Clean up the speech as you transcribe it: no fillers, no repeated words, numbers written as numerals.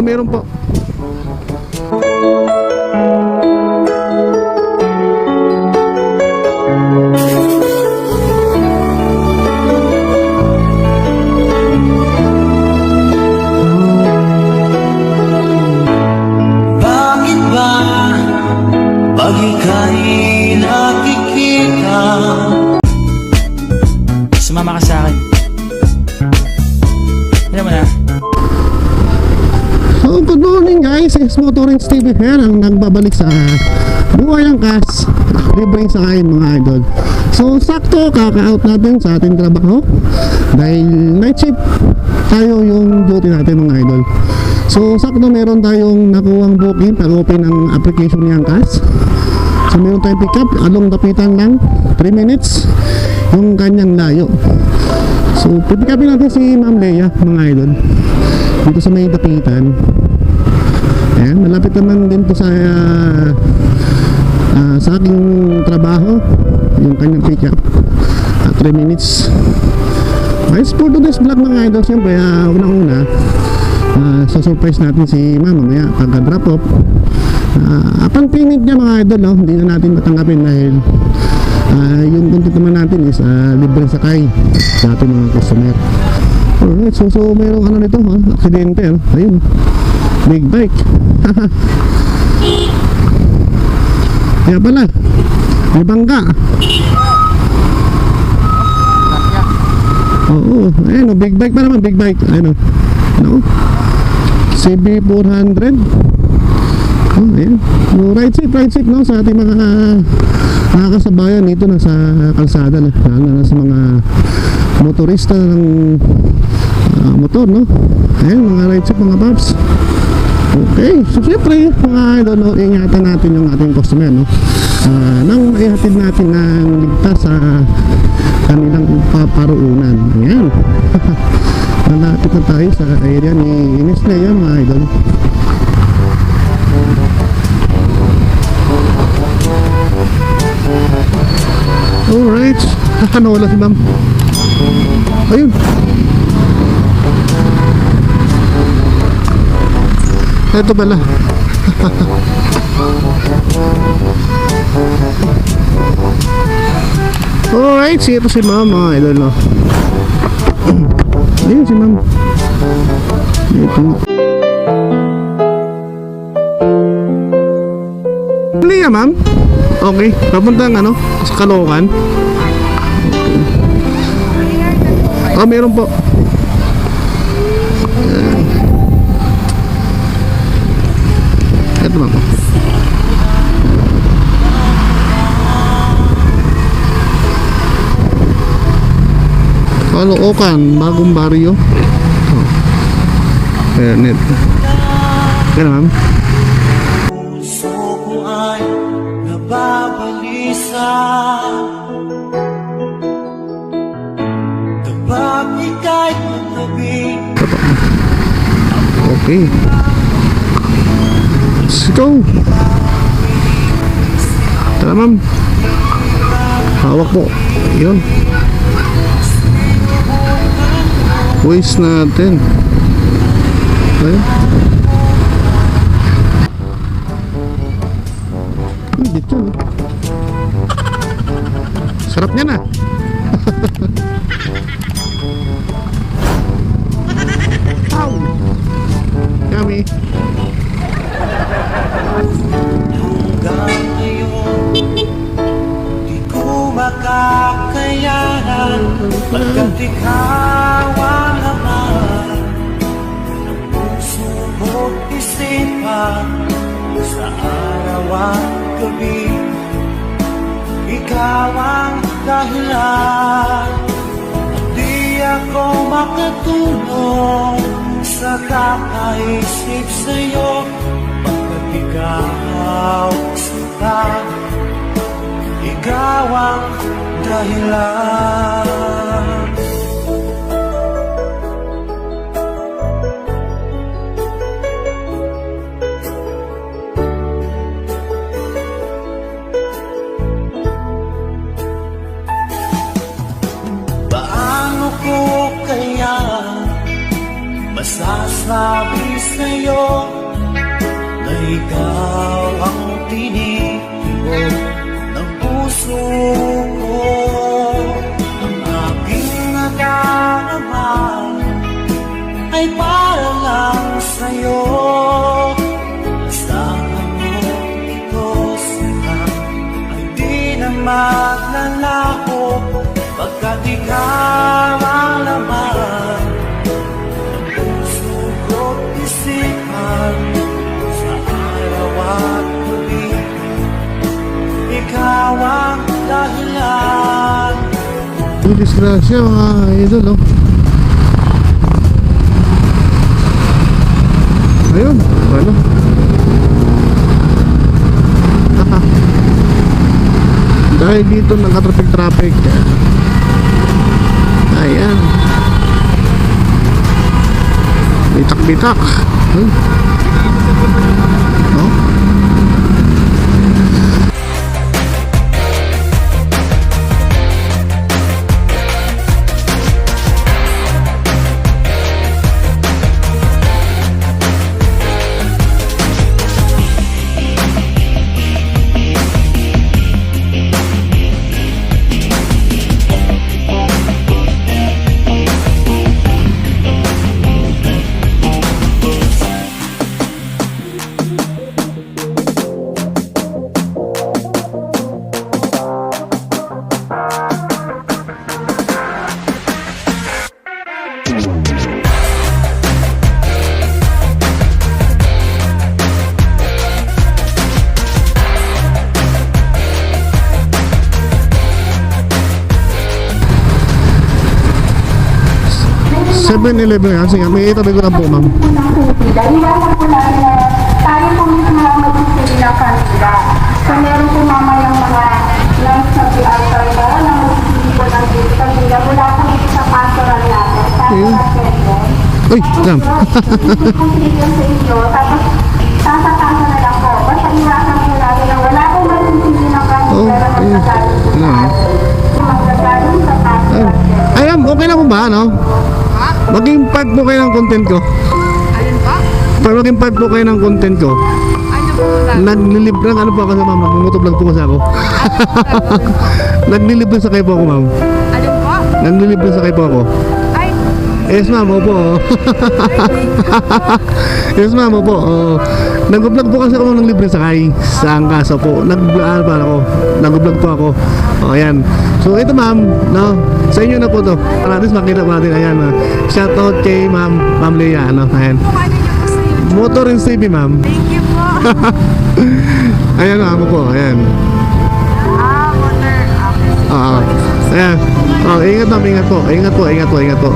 Meron po. Bakit ba pag ika'y nakikita? Sumama ka sa akin. Alam mo na. So, good morning guys, it's Motorins TV here ang nagbabalik sa Buhay Angkas, libreng sakayin mga idol. So, sakto, kaka-out natin sa ating trabaho dahil night shift tayo yung duty natin mga idol. So, sakto meron tayong nakuwang booking pag-open ng application ni Angkas. So, meron tayong pick up, along dapitan lang, 3 minutes yung kanyang layo. So, pipick upin natin si Ma'am Leia mga idol dito sa may dapitan. Ayan, malapit naman din to sa aking trabaho yung kanyang pick up at 3 minutes. Guys, for today's vlog mga idol, siyempre unang-una so surprise natin si Ma'am mamaya pagka drop off. Upon payment niya mga idol, no, hindi na natin matanggapin dahil yung content naman natin is libre sakay sa ating mga customer. Alright, so mayroong ano nito, aksidente, ayun, big bike. Kaya pala, may bangka. Oo, ayun, big bike pa naman, big bike. Ayun, no? CB400. Ayan, right safe, no, sa ating mga kasabayan dito na sa kalsada, lalo na sa mga motorista ng motor, no? Ayan, mga right safe mga paps. Okay, so syempre mga idol, no, ingatan natin yung ating customer, no, nang ihatid natin ng ligtas sa kanilang paparuunan. Ayan. Malapit na tayo sa area ni Ines Leia mga idol. Alright. Ano, wala si Ma'am. Ayun. Ito pala. Alright, ito si Ma'am mga idol, no. Ayun si Ma'am. Ito. Hindi ya Ma'am. Okay, papuntang ano, sa Caloocan. Okay. Meron po. Ito Ma'am. Caloocan, bagong baryo. Ayan, ito. Kaya Ma'am. Kapag ika'y maglabi. Okay, let's go. Tara Ma'am. Hawak po. Yun. Waste natin. Okay. Dito. Sarap niya na. Ow! Yummy. Hanggang ngayon di ko makakayanan pagkat ikaw ang laman ng puso ko't isipan sa araw at gabi. Ikaw ang dahilan, di ako makatulog sa kakaisip sa'yo, pagkat ikaw sinta, ikaw ang dahilan. Paano ko kaya mas labis ngayon na ikaw ang tinitibok ng puso ko. Ang aking nadarama ay para lang sa'yo. Basta mo ito sila ay di na maglalaho, pagkat ikaw ang laman ng puso ko't isipan. Sa araw at gabi, ikaw ang dahilan. Yung disgrasya mga idol, oh. Ayun, ano? Dahil dito nagka-traffic. Ayan. Bitak-bitak. Ay. Oh. Eleven yan. Sige, may itabi ko lang po, ma'am. Dahil lang po namin na tayo po mismo ang magsisili ng kanila. So meron po mamayang mga lunch na altar na magsisili po ng kanila mula po ito sa pastoral natin. Ayun. Uy, ma'am. Kung sa inyo, tapos sasakasa na lang po. Basta iwasan po natin na wala po magsisili ng kanila na magkagaling po sa atin. Magkagaling sa pastoral natin. Ay, ma'am, okay lang po ba, no? Maging part po kayo ng content ko. Alin pa? Para maging part po kayo ng content ko. Ano po ba? Naglilibrang ano po ako sa ma'am. Magmumotovlog po kasi ako. Naglilibrang sa kayo po ako, ma'am. Alin po? Naglilibrang sa kayo po ako. Ay, Yes, ma'am, opo. Yes, ma'am, opo. Nag-vlog po kasi ako ng libre sakay sa Angkasa po. Nag-vlog po ako. O, ayan. So, ito ma'am, no? Sa inyo na po to. Para at least makita po natin. Ayan, shoutout kay ma'am Lea, ano? Ayan. kung ano niyo po sa YouTube. Motor and TV, ma'am. Thank you po. Ayan, ma'am po. Ayan. Water. Ayan. Oh, ingat ma'am, ingat po. Ingat po, ingat po, ingat po.